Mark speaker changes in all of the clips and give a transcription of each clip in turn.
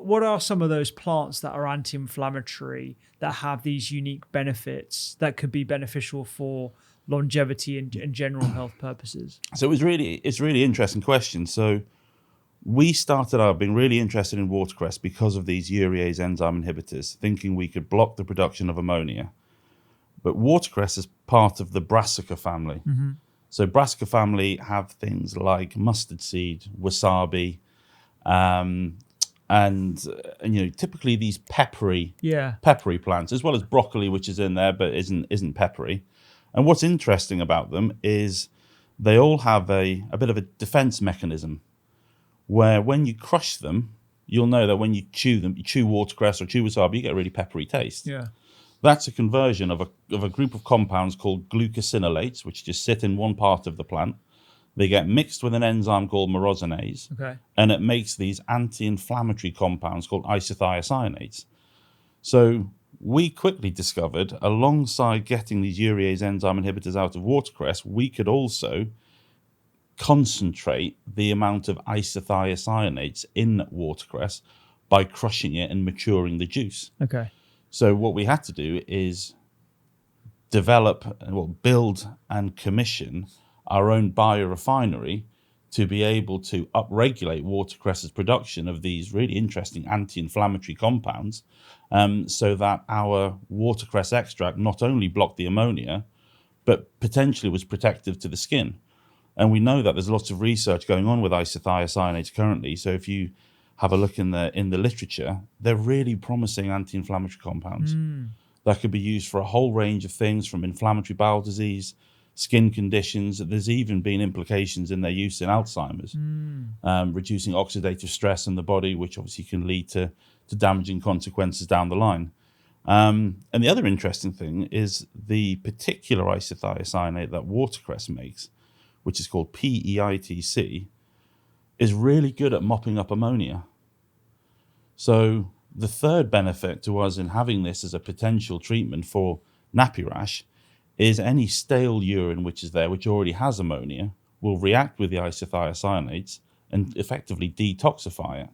Speaker 1: what are some of those plants that are anti-inflammatory that have these unique benefits that could be beneficial for longevity and general health purposes?
Speaker 2: So it's really interesting question. So we started out being really interested in watercress because of these urease enzyme inhibitors, thinking we could block the production of ammonia. But watercress is part of the brassica family.
Speaker 1: Mm-hmm.
Speaker 2: So brassica family have things like mustard seed, wasabi, and typically these peppery plants, as well as broccoli, which is in there but isn't peppery. And what's interesting about them is they all have a bit of a defense mechanism, where when you crush them, you'll know that when you chew watercress or chew wasabi, you get a really peppery taste.
Speaker 1: Yeah.
Speaker 2: That's a conversion of a group of compounds called glucosinolates, which just sit in one part of the plant. They get mixed with an enzyme called myrosinase, and it makes these anti-inflammatory compounds called isothiocyanates. So we quickly discovered, alongside getting these urease enzyme inhibitors out of watercress, we could also concentrate the amount of isothiocyanates in watercress by crushing it and maturing the juice.
Speaker 1: Okay.
Speaker 2: So what we had to do is build and commission our own biorefinery to be able to upregulate watercress's production of these really interesting anti-inflammatory compounds, so that our watercress extract not only blocked the ammonia, but potentially was protective to the skin. And we know that there's lots of research going on with isothiocyanates currently. So if you have a look in the literature, they're really promising anti-inflammatory compounds that could be used for a whole range of things, from inflammatory bowel disease, skin conditions. There's even been implications in their use in Alzheimer's, reducing oxidative stress in the body, which obviously can lead to damaging consequences down the line. And the other interesting thing is the particular isothiocyanate that watercress makes, which is called PEITC, is really good at mopping up ammonia. So the third benefit to us in having this as a potential treatment for nappy rash is any stale urine which is there, which already has ammonia, will react with the isothiocyanates and effectively detoxify it.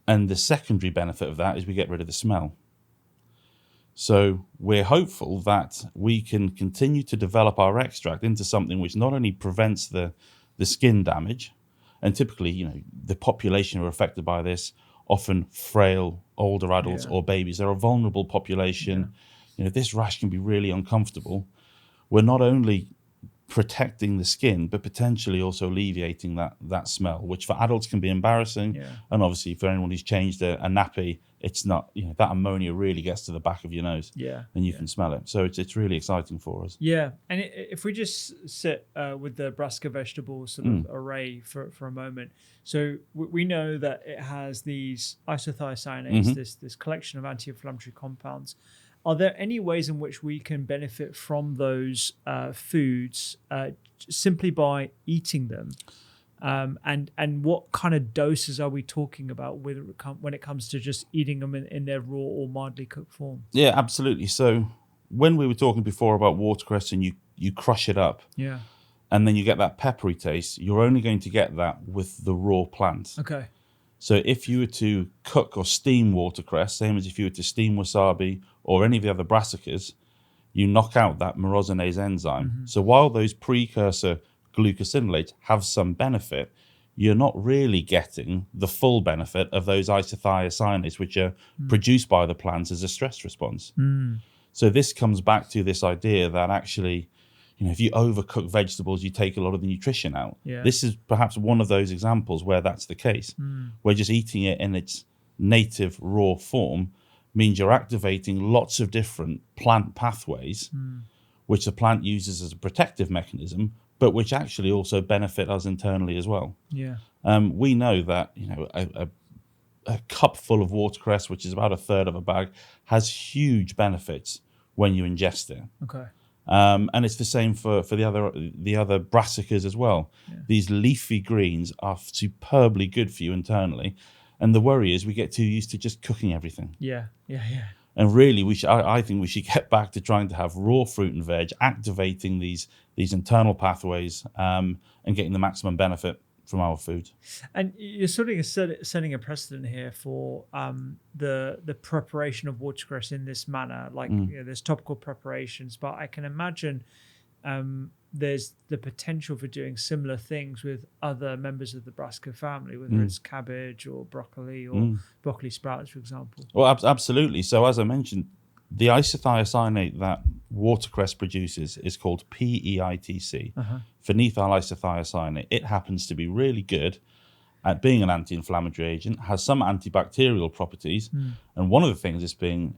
Speaker 2: And the secondary benefit of that is we get rid of the smell. So we're hopeful that we can continue to develop our extract into something which not only prevents the skin damage, and typically, the population who are affected by this, often frail, older adults or babies. They're a vulnerable population. This rash can be really uncomfortable. We're not only protecting the skin, but potentially also alleviating that smell, which for adults can be embarrassing. And obviously for anyone who's changed a nappy, it's not, that ammonia really gets to the back of your nose and you can smell it. So it's really exciting for us.
Speaker 1: Yeah. And if we just sit with the brassica vegetable sort of array for a moment. So we know that it has these isothiocyanates, this collection of anti-inflammatory compounds. Are there any ways in which we can benefit from those foods simply by eating them? And what kind of doses are we talking about when it comes to just eating them in their raw or mildly cooked form?
Speaker 2: Yeah, absolutely. So when we were talking before about watercress and you crush it up, and then you get that peppery taste, you're only going to get that with the raw plant.
Speaker 1: Okay.
Speaker 2: So if you were to cook or steam watercress, same as if you were to steam wasabi or any of the other brassicas, you knock out that myrosinase enzyme. So while those precursor glucosinolates have some benefit, you're not really getting the full benefit of those isothiocyanates, which are produced by the plants as a stress response. So this comes back to this idea that actually, if you overcook vegetables, you take a lot of the nutrition out. This is perhaps one of those examples where that's the case, where just eating it in its native raw form means you're activating lots of different plant pathways, which the plant uses as a protective mechanism, but which actually also benefit us internally as well. We know that a cup full of watercress, which is about a third of a bag, has huge benefits when you ingest it.
Speaker 1: Okay.
Speaker 2: And it's the same for the other brassicas as well. These leafy greens are superbly good for you internally. And the worry is we get too used to just cooking everything. And really, I think we should get back to trying to have raw fruit and veg, activating these internal pathways, and getting the maximum benefit our food.
Speaker 1: And you're sort of setting a precedent here for the preparation of watercress in this manner. Like there's topical preparations, but I can imagine there's the potential for doing similar things with other members of the brassica family, whether it's cabbage or broccoli or broccoli sprouts, for example.
Speaker 2: Well, absolutely. So as I mentioned, the isothiocyanate that watercress produces is called PEITC, phenylethyl isothiocyanate. It happens to be really good at being an anti-inflammatory agent, has some antibacterial properties, and one of the things that's being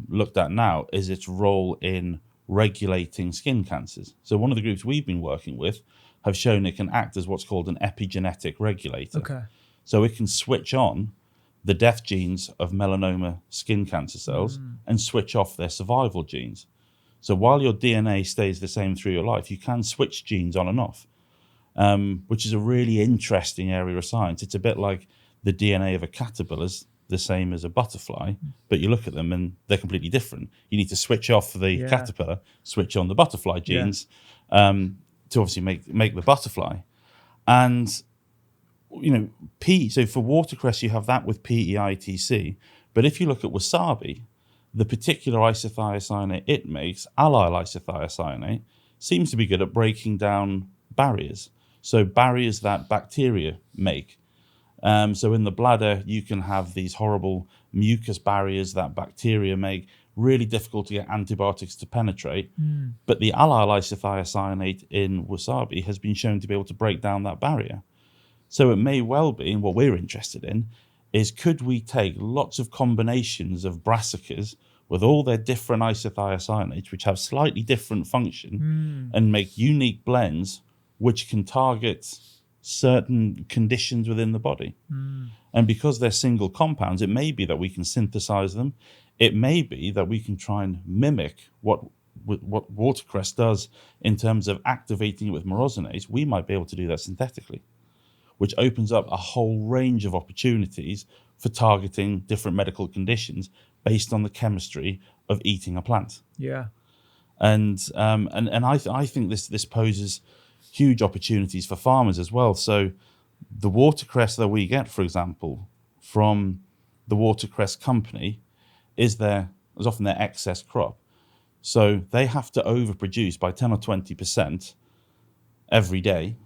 Speaker 2: looked at now is its role in regulating skin cancers. So one of the groups we've been working with have shown it can act as what's called an epigenetic regulator.
Speaker 1: Okay.
Speaker 2: So it can switch on the death genes of melanoma skin cancer cells and switch off their survival genes. So while your DNA stays the same through your life, you can switch genes on and off, which is a really interesting area of science. It's a bit like the DNA of a caterpillar is the same as a butterfly, but you look at them and they're completely different. You need to switch off the caterpillar, switch on the butterfly genes to obviously make the butterfly. And so for watercress, you have that with PEITC. But if you look at wasabi, the particular isothiocyanate it makes, allyl isothiocyanate, seems to be good at breaking down barriers. So barriers that bacteria make. So in the bladder, you can have these horrible mucus barriers that bacteria make, really difficult to get antibiotics to penetrate. But the allyl isothiocyanate in wasabi has been shown to be able to break down that barrier. So it may well be, and what we're interested in, is could we take lots of combinations of brassicas with all their different isothiocyanates, which have slightly different function, and make unique blends which can target certain conditions within the body. And because they're single compounds, it may be that we can synthesize them. It may be that we can try and mimic what watercress does in terms of activating it with myrosinase. We might be able to do that synthetically, which opens up a whole range of opportunities for targeting different medical conditions based on the chemistry of eating a plant.
Speaker 1: Yeah.
Speaker 2: And I think this poses huge opportunities for farmers as well. So the watercress that we get, for example, from the watercress company is often their excess crop. So they have to overproduce by 10 or 20% every day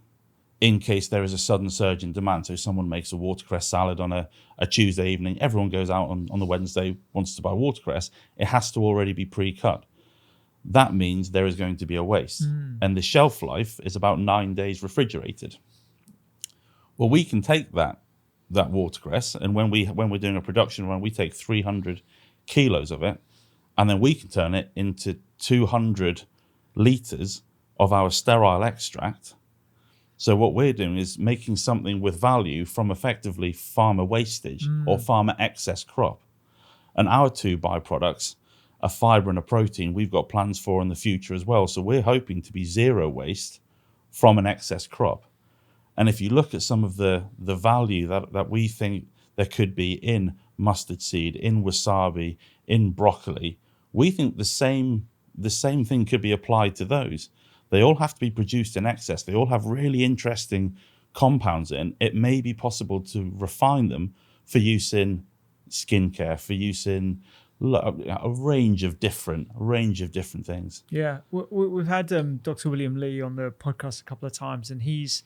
Speaker 2: in case there is a sudden surge in demand. So someone makes a watercress salad on a Tuesday evening, everyone goes out on the Wednesday, wants to buy watercress, it has to already be pre-cut. That means there is going to be a waste. And the shelf life is about 9 days refrigerated. Well, we can take that watercress, and when we're doing a production run, we take 300 kilos of it, and then we can turn it into 200 litres of our sterile extract. So what we're doing is making something with value from effectively farmer wastage or farmer excess crop. And our two byproducts, a fibre and a protein, we've got plans for in the future as well. So we're hoping to be zero waste from an excess crop. And if you look at some of the value that we think there could be in mustard seed, in wasabi, in broccoli, we think the same thing could be applied to those. They all have to be produced in excess. They all have really interesting compounds in. It may be possible to refine them for use in skincare, for use in a range of different things.
Speaker 1: Yeah, we've had Dr. William Lee on the podcast a couple of times, and he's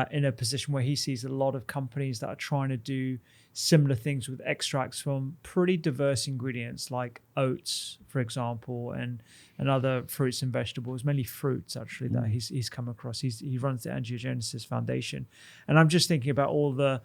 Speaker 1: in a position where he sees a lot of companies that are trying to do similar things with extracts from pretty diverse ingredients like oats, for example, and other fruits and vegetables, mainly fruits actually, that he's come across. He runs the Angiogenesis Foundation, and I'm just thinking about all the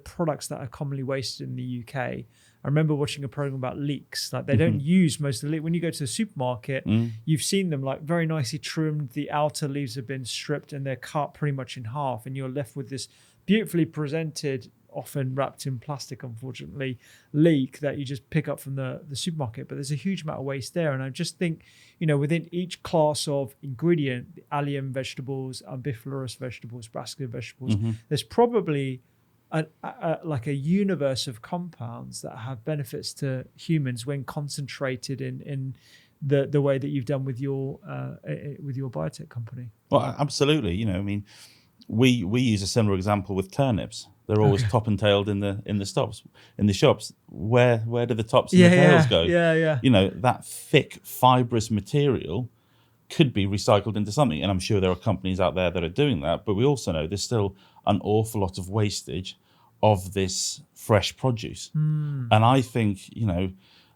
Speaker 1: products that are commonly wasted in the UK. I remember watching a program about leeks. Like they don't use most of the leek. When you go to the supermarket, you've seen them like very nicely trimmed. The outer leaves have been stripped and they're cut pretty much in half, and you're left with this beautifully presented, often wrapped in plastic, unfortunately, leek that you just pick up from the supermarket. But there's a huge amount of waste there. And I just think, within each class of ingredient, the allium vegetables, umbiflorous vegetables, brassica vegetables, there's probably like a universe of compounds that have benefits to humans when concentrated in the way that you've done with your biotech company.
Speaker 2: Well, absolutely. we use a similar example with turnips. They're always top and tailed in the shops. Where do the tops and the tails go?
Speaker 1: Yeah.
Speaker 2: That thick fibrous material could be recycled into something, and I'm sure there are companies out there that are doing that. But we also know there's still an awful lot of wastage of this fresh produce, and I think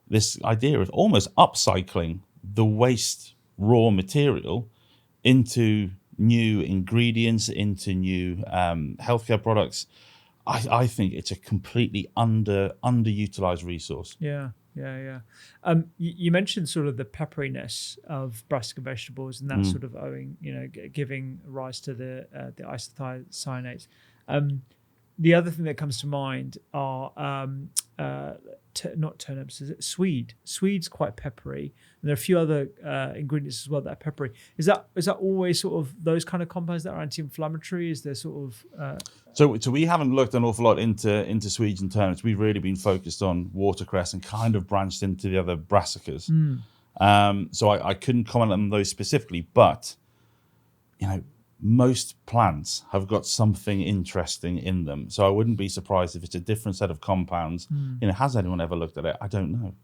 Speaker 2: this idea of almost upcycling the waste raw material into new ingredients, into new healthcare products. I think it's a completely underutilized resource.
Speaker 1: Yeah. You mentioned sort of the pepperiness of brassica vegetables, and that's sort of giving rise to the isothiocyanates. The other thing that comes to mind are not turnips, is it swede? Swede's quite peppery, and there are a few other ingredients as well that are peppery. Is that always sort of those kind of compounds that are anti-inflammatory? Is there sort of
Speaker 2: So we haven't looked an awful lot into swedes and turnips. We've really been focused on watercress and kind of branched into the other brassicas. So I couldn't comment on those specifically, but most plants have got something interesting in them. So I wouldn't be surprised if it's a different set of compounds. Has anyone ever looked at it? I don't know.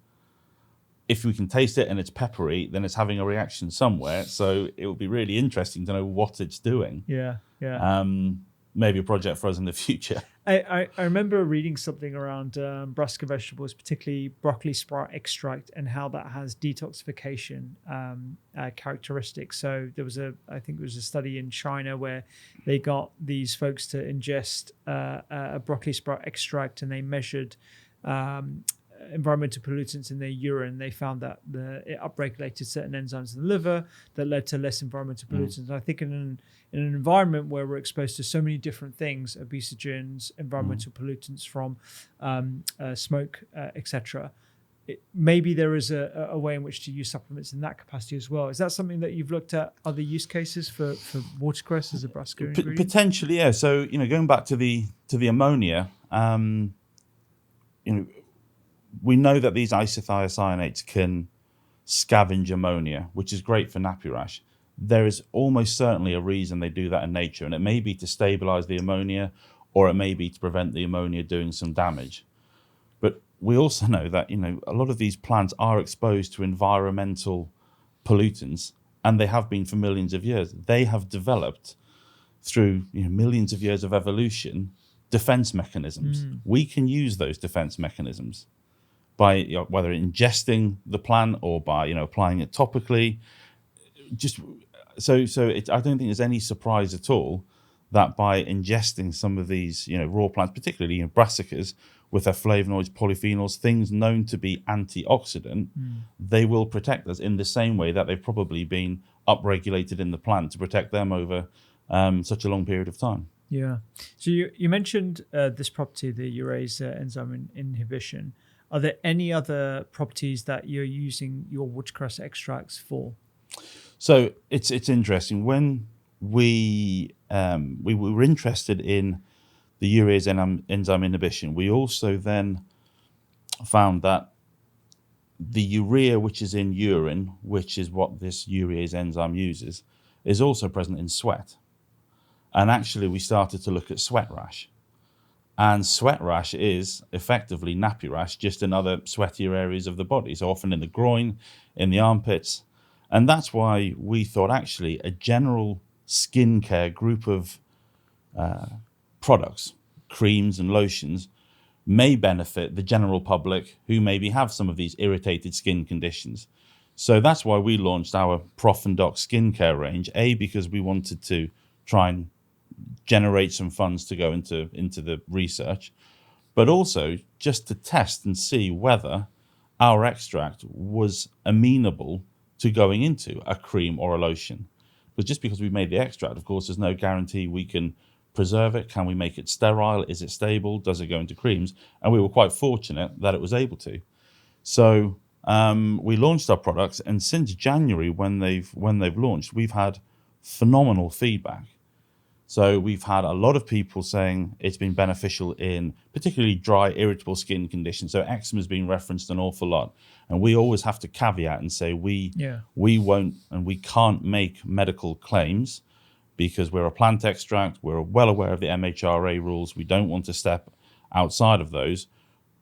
Speaker 2: If we can taste it and it's peppery, then it's having a reaction somewhere. So it would be really interesting to know what it's doing.
Speaker 1: Yeah.
Speaker 2: Maybe a project for us in the future.
Speaker 1: I remember reading something around brassica vegetables, particularly broccoli sprout extract, and how that has detoxification characteristics. So there was I think it was a study in China where they got these folks to ingest a broccoli sprout extract, and they measured environmental pollutants in their urine. They found that it upregulated certain enzymes in the liver that led to less environmental pollutants. I think in an environment where we're exposed to so many different things, obesogens, environmental pollutants from smoke, etc., maybe there is a way in which to use supplements in that capacity as well. Is that something that you've looked at, other use cases for watercress as a brassica ingredient?
Speaker 2: Potentially, yeah. So going back to the ammonia, we know that these isothiocyanates can scavenge ammonia, which is great for nappy rash. There is almost certainly a reason they do that in nature, and it may be to stabilize the ammonia, or it may be to prevent the ammonia doing some damage. But we also know that a lot of these plants are exposed to environmental pollutants, and they have been for millions of years. They have developed through millions of years of evolution defense mechanisms. We can use those defense mechanisms by whether ingesting the plant or by applying it topically. I don't think there's any surprise at all that by ingesting some of these raw plants, particularly brassicas with their flavonoids, polyphenols, things known to be antioxidant, they will protect us in the same way that they've probably been upregulated in the plant to protect them over such a long period of time.
Speaker 1: Yeah. So you mentioned this property, the urease enzyme inhibition. Are there any other properties that you're using your watercress extracts for?
Speaker 2: So it's interesting. When we were interested in the urease enzyme inhibition, we also then found that the urea which is in urine, which is what this urease enzyme uses, is also present in sweat. And actually we started to look at sweat rash. And sweat rash is effectively nappy rash, just in other sweatier areas of the body. So often in the groin, in the armpits. And that's why we thought actually a general skincare group of products, creams and lotions, may benefit the general public who maybe have some of these irritated skin conditions. So that's why we launched our Prof Doc skincare range, because we wanted to try and generate some funds to go into the research, but also just to test and see whether our extract was amenable to going into a cream or a lotion. But just because we made the extract, of course, there's no guarantee we can preserve it. Can we make it sterile? Is it stable? Does it go into creams? And we were quite fortunate that it was able to. So we launched our products, and since January, when they've launched, we've had phenomenal feedback. So we've had a lot of people saying it's been beneficial in particularly dry, irritable skin conditions. So eczema has been referenced an awful lot. And we always have to caveat and say we won't and we can't make medical claims, because we're a plant extract. We're well aware of the MHRA rules. We don't want to step outside of those.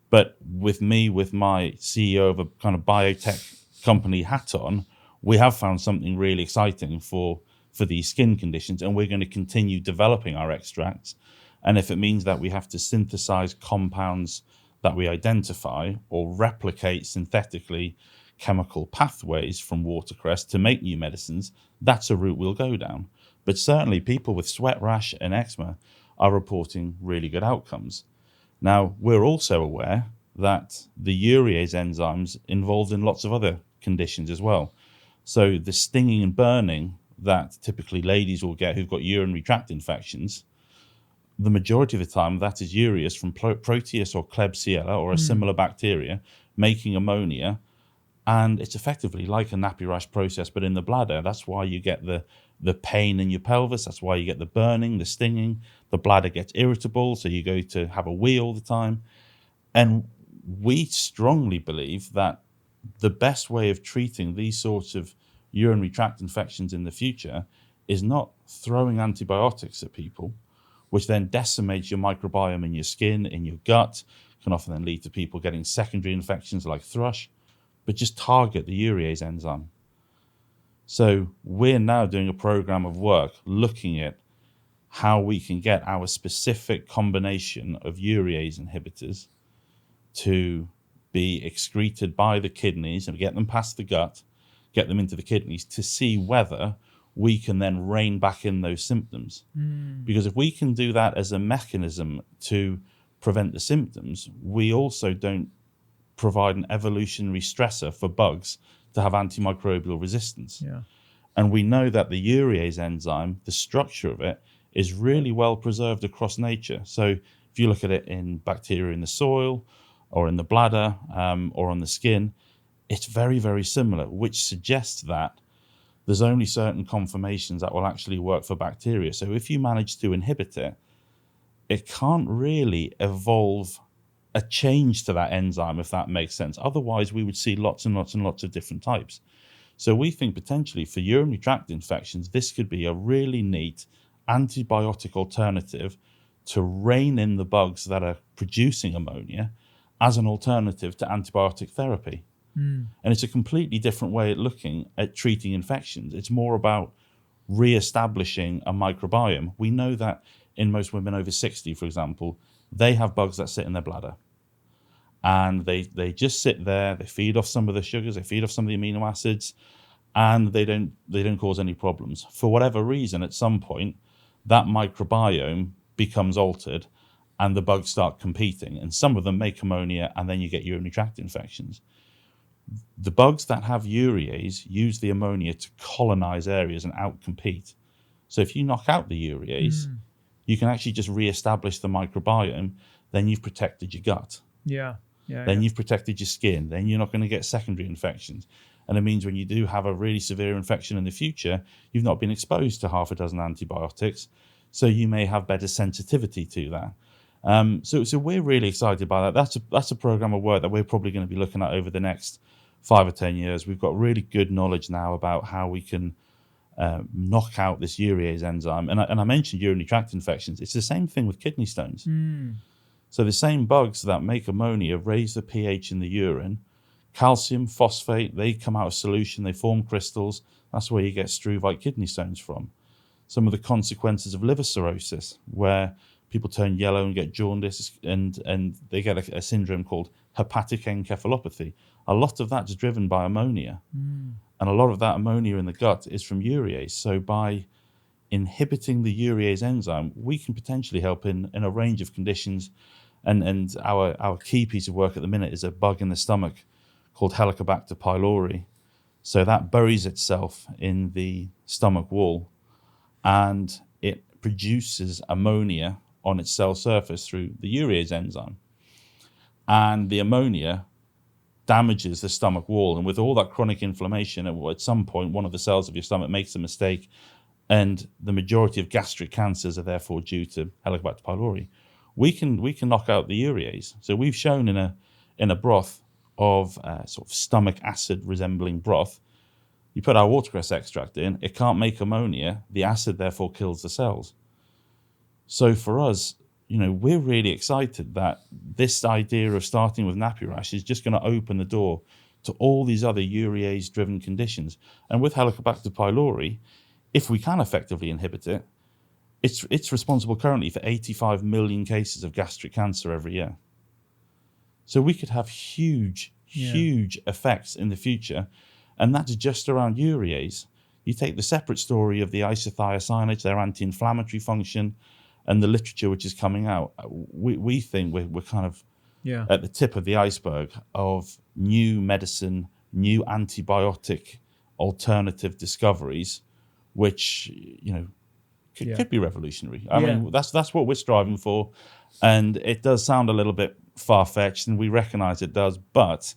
Speaker 2: But with me, with my CEO of a kind of biotech company hat on, we have found something really exciting for these skin conditions, and we're going to continue developing our extracts. And if it means that we have to synthesize compounds that we identify or replicate synthetically chemical pathways from watercress to make new medicines, that's a route we'll go down. But certainly people with sweat rash and eczema are reporting really good outcomes. Now, we're also aware that the urease enzymes involved in lots of other conditions as well. So the stinging and burning that typically ladies will get who've got urinary tract infections, the majority of the time that is urease from Proteus or Klebsiella or a similar bacteria making ammonia, and it's effectively like a nappy rash process but in the bladder. That's why you get the pain in your pelvis, that's why you get the burning, the stinging, the bladder gets irritable, so you go to have a wee all the time. And we strongly believe that the best way of treating these sorts of urinary tract infections in the future is not throwing antibiotics at people, which then decimates your microbiome in your skin, in your gut, can often then lead to people getting secondary infections like thrush, but just target the urease enzyme. So we're now doing a program of work looking at how we can get our specific combination of urease inhibitors to be excreted by the kidneys and get them past the gut, get them into the kidneys to see whether we can then rein back in those symptoms. Because if we can do that as a mechanism to prevent the symptoms, we also don't provide an evolutionary stressor for bugs to have antimicrobial resistance.
Speaker 1: Yeah.
Speaker 2: And we know that the urease enzyme, the structure of it, is really well preserved across nature. So if you look at it in bacteria in the soil or in the bladder or on the skin, it's very, very similar, which suggests that there's only certain conformations that will actually work for bacteria. So if you manage to inhibit it, it can't really evolve a change to that enzyme, if that makes sense. Otherwise, we would see lots and lots and lots of different types. So we think potentially for urinary tract infections, this could be a really neat antibiotic alternative to rein in the bugs that are producing ammonia as an alternative to antibiotic therapy. And it's a completely different way of looking at treating infections. It's more about re-establishing a microbiome. We know that in most women over 60, for example, they have bugs that sit in their bladder. And they just sit there, they feed off some of the sugars, they feed off some of the amino acids, and they don't cause any problems. For whatever reason, at some point, that microbiome becomes altered and the bugs start competing. And some of them make ammonia, and then you get urinary tract infections. The bugs that have urease use the ammonia to colonize areas and outcompete. So if you knock out the urease, you can actually just re-establish the microbiome. Then you've protected your gut. Then you've protected your skin. Then you're not going to get secondary infections. And it means when you do have a really severe infection in the future, you've not been exposed to half a dozen antibiotics. So you may have better sensitivity to that. So we're really excited by that. That's a program of work that we're probably going to be looking at over the next 5 or 10 years. We've got really good knowledge now about how we can knock out this urease enzyme. And I mentioned urinary tract infections. It's the same thing with kidney stones. So the same bugs that make ammonia raise the pH in the urine. Calcium, phosphate, they come out of solution, they form crystals. That's where you get struvite kidney stones from. Some of the consequences of liver cirrhosis, where people turn yellow and get jaundice, and they get a syndrome called hepatic encephalopathy. A lot of that's driven by ammonia. And a lot of that ammonia in the gut is from urease. So by inhibiting the urease enzyme, we can potentially help in a range of conditions. And our key piece of work at the minute is a bug in the stomach called Helicobacter pylori. So that buries itself in the stomach wall and it produces ammonia on its cell surface through the urease enzyme. And the ammonia damages the stomach wall. And with all that chronic inflammation, at some point, one of the cells of your stomach makes a mistake. And the majority of gastric cancers are therefore due to Helicobacter pylori. We can knock out the urease. So we've shown in a broth of sort of stomach acid resembling broth You put our watercress extract in, it can't make ammonia. The acid therefore kills the cells. So for us, we're really excited that this idea of starting with nappy rash is just going to open the door to all these other urease-driven conditions. And with Helicobacter pylori, if we can effectively inhibit it, it's responsible currently for 85 million cases of gastric cancer every year. So we could have huge effects in the future, and that's just around urease. You take the separate story of the isothiocyanates, their anti-inflammatory function, and the literature which is coming out. We think we're kind of at the tip of the iceberg of new medicine, new antibiotic alternative discoveries, which could be revolutionary. I mean, that's what we're striving for, and it does sound a little bit far-fetched, and we recognise it does, but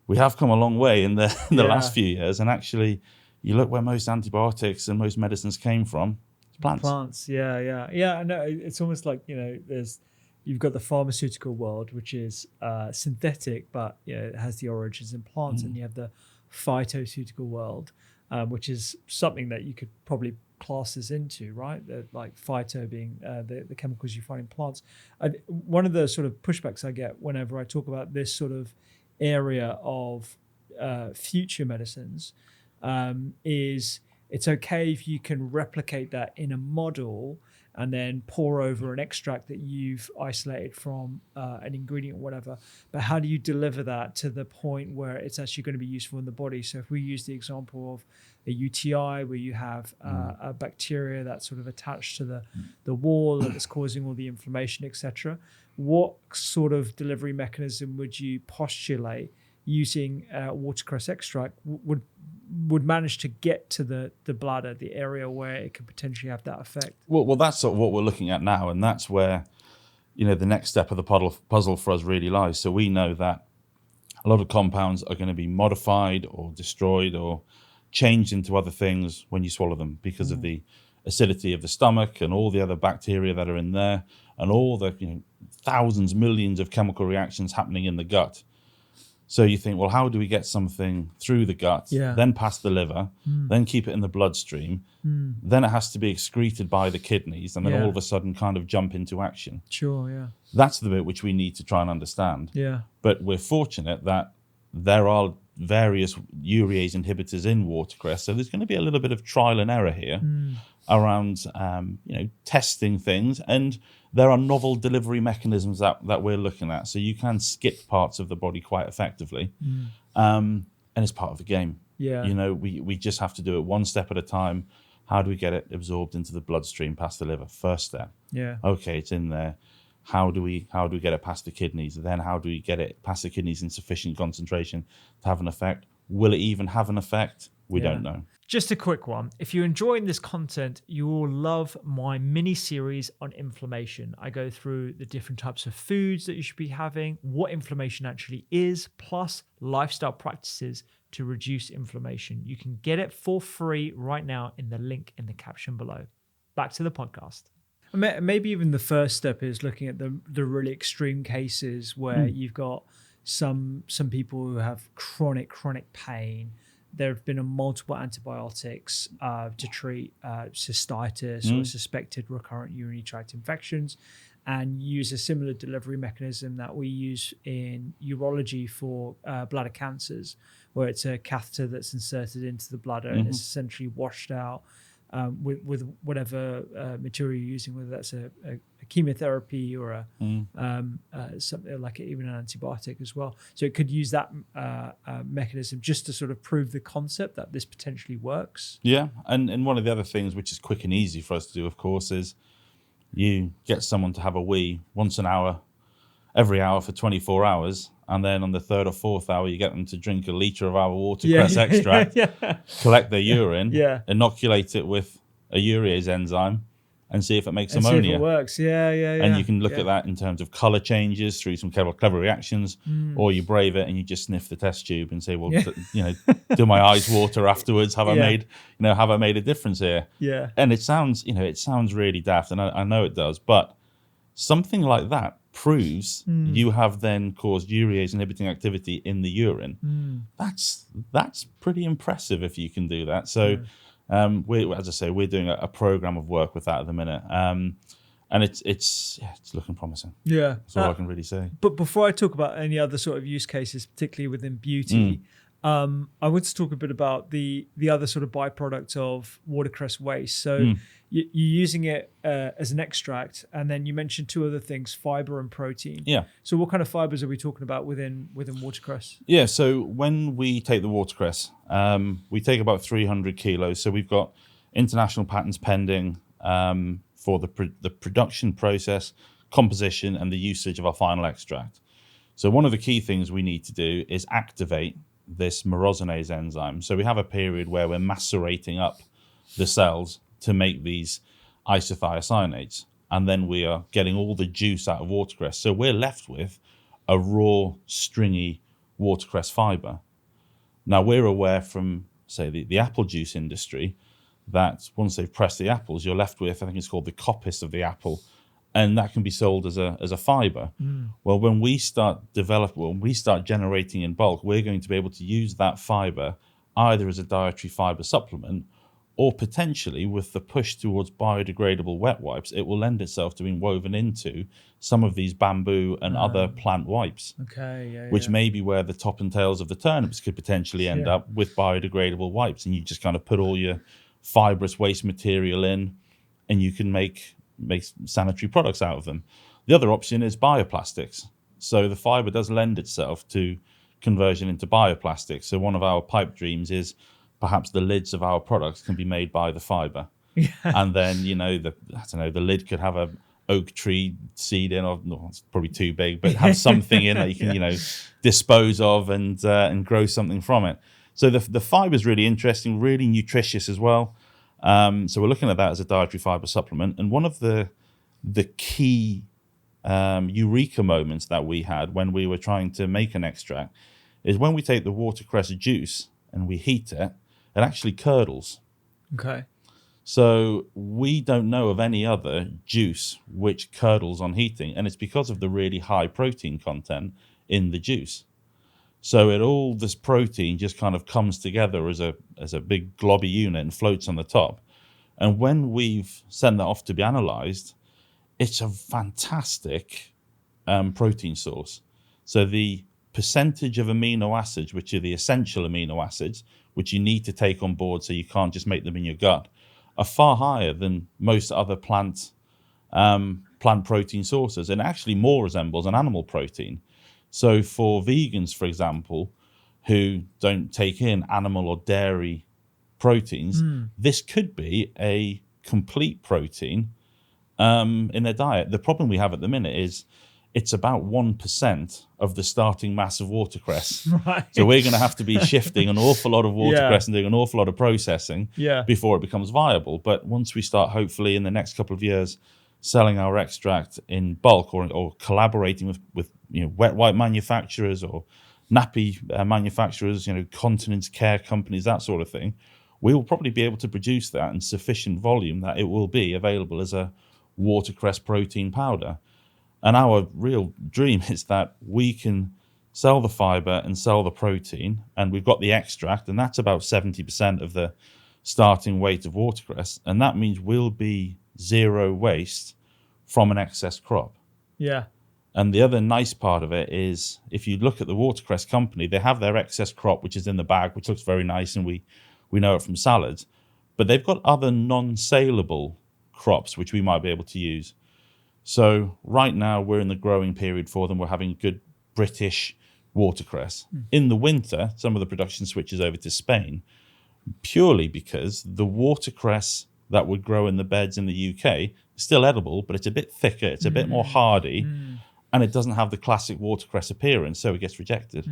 Speaker 2: we have come a long way in the last few years. And actually, you look where most antibiotics and most medicines came from. It's plants.
Speaker 1: Yeah. I know. It's almost like you've got the pharmaceutical world, which is synthetic, but it has the origins in plants, and you have the phytoceutical world, which is something that you could probably class this into, right? Like phyto being the chemicals you find in plants. One of the sort of pushbacks I get whenever I talk about this sort of area of future medicines is it's okay if you can replicate that in a model and then pour over an extract that you've isolated from an ingredient or whatever. But how do you deliver that to the point where it's actually going to be useful in the body? So if we use the example of a UTI where you have a bacteria that's sort of attached to the wall that's causing all the inflammation, etc., what sort of delivery mechanism would you postulate using watercress extract would manage to get to the bladder, the area where it could potentially have that effect?
Speaker 2: Well, that's sort of what we're looking at now, and that's where the next step of the puzzle for us really lies. So we know that a lot of compounds are going to be modified or destroyed or changed into other things when you swallow them because of the acidity of the stomach and all the other bacteria that are in there, and all the thousands, millions of chemical reactions happening in the gut. So you think, well, how do we get something through the gut, then past the liver, then keep it in the bloodstream, then it has to be excreted by the kidneys, and then all of a sudden kind of jump into action?
Speaker 1: Sure, yeah.
Speaker 2: That's the bit which we need to try and understand.
Speaker 1: Yeah.
Speaker 2: But we're fortunate that there are various urease inhibitors in watercress, so there's going to be a little bit of trial and error here around testing things, and there are novel delivery mechanisms that we're looking at, so you can skip parts of the body quite effectively, and it's part of the game. We just have to do it one step at a time. How do we get it absorbed into the bloodstream past the liver? First step. Okay, it's in there. How do we get it past the kidneys? Then how do we get it past the kidneys in sufficient concentration to have an effect? Will it even have an effect? We don't know.
Speaker 1: Just a quick one. If you're enjoying this content, you will love my mini series on inflammation. I go through the different types of foods that you should be having, what inflammation actually is, plus lifestyle practices to reduce inflammation. You can get it for free right now in the link in the caption below. Back to the podcast. Maybe even the first step is looking at the really extreme cases where you've got some people who have chronic pain. There have been multiple antibiotics to treat cystitis or suspected recurrent urinary tract infections, and use a similar delivery mechanism that we use in urology for bladder cancers, where it's a catheter that's inserted into the bladder and it's essentially washed out with whatever material you're using, whether that's a chemotherapy or something like even an antibiotic as well. So it could use that mechanism just to sort of prove the concept that this potentially works.
Speaker 2: Yeah, and one of the other things which is quick and easy for us to do, of course, is you get someone to have a wee once an hour, every hour for 24 hours. And then on the third or fourth hour, you get them to drink a litre of our watercress extract, collect their urine, inoculate it with a urease enzyme, and see if it makes ammonia.
Speaker 1: See if it works.
Speaker 2: And you can look at that in terms of colour changes through some clever reactions, or you brave it and you just sniff the test tube and say, well, do my eyes water afterwards? Have I made a difference here?
Speaker 1: Yeah.
Speaker 2: And it sounds really daft, and I know it does, but something like that proves you have then caused urease inhibiting activity in the urine. That's pretty impressive if you can do that. So, as I say, we're doing a program of work with that at the minute, and it's looking promising.
Speaker 1: Yeah,
Speaker 2: that's all I can really say.
Speaker 1: But before I talk about any other sort of use cases, particularly within beauty, I want to talk a bit about the other sort of byproduct of watercress waste. So you're using it as an extract, and then you mentioned two other things: fiber and protein.
Speaker 2: Yeah.
Speaker 1: So what kind of fibers are we talking about within watercress?
Speaker 2: Yeah. So when we take the watercress, we take about 300 kilos. So we've got international patents pending for the production process, composition, and the usage of our final extract. So one of the key things we need to do is activate this myrosinase enzyme. So we have a period where we're macerating up the cells to make these isothiocyanates, and then we are getting all the juice out of watercress. So we're left with a raw, stringy watercress fiber. Now, we're aware from, say, the apple juice industry that once they've pressed the apples, you're left with, I think it's called the coppice of the apple, and that can be sold as a fiber. Well, when we start generating in bulk, we're going to be able to use that fiber either as a dietary fiber supplement, or potentially with the push towards biodegradable wet wipes, it will lend itself to being woven into some of these bamboo and other plant wipes.
Speaker 1: Okay,
Speaker 2: which may be where the top and tails of the turnips could potentially end up with biodegradable wipes, and you just kind of put all your fibrous waste material in, and you can make sanitary products out of them. The other option is bioplastics. So the fiber does lend itself to conversion into bioplastics. So one of our pipe dreams is perhaps the lids of our products can be made by the fiber. And then, the lid could have a oak tree seed in, or no, it's probably too big, but have something in that you can, dispose of and grow something from it. So the fiber is really interesting, really nutritious as well. So we're looking at that as a dietary fiber supplement. And one of the key eureka moments that we had when we were trying to make an extract is when we take the watercress juice and we heat it, it actually curdles.
Speaker 1: Okay.
Speaker 2: So we don't know of any other juice which curdles on heating, and it's because of the really high protein content in the juice. So all this protein just kind of comes together as a big globby unit and floats on the top. And when we've sent that off to be analysed, it's a fantastic protein source. So the percentage of amino acids, which are the essential amino acids, which you need to take on board so you can't just make them in your gut, are far higher than most other plant protein sources, and actually more resembles an animal protein. So for vegans, for example, who don't take in animal or dairy proteins, this could be a complete protein in their diet. The problem we have at the minute is it's about 1% of the starting mass of watercress.
Speaker 1: Right.
Speaker 2: So we're going to have to be shifting an awful lot of watercress and doing an awful lot of processing before it becomes viable. But once we start, hopefully in the next couple of years, selling our extract in bulk or collaborating with wet wipe manufacturers or nappy manufacturers, continence care companies, that sort of thing, we will probably be able to produce that in sufficient volume that it will be available as a watercress protein powder. And our real dream is that we can sell the fiber and sell the protein, and we've got the extract, and that's about 70% of the starting weight of watercress, and that means we'll be zero waste from an excess crop.
Speaker 1: Yeah.
Speaker 2: And the other nice part of it is, if you look at the watercress company, they have their excess crop, which is in the bag, which looks very nice, and we know it from salads, but they've got other non-saleable crops which we might be able to use. So right now we're in the growing period for them. We're having good British watercress. In the winter, some of the production switches over to Spain, purely because the watercress that would grow in the beds in the UK is still edible, but it's a bit thicker, it's a bit more hardy, and it doesn't have the classic watercress appearance, so it gets rejected.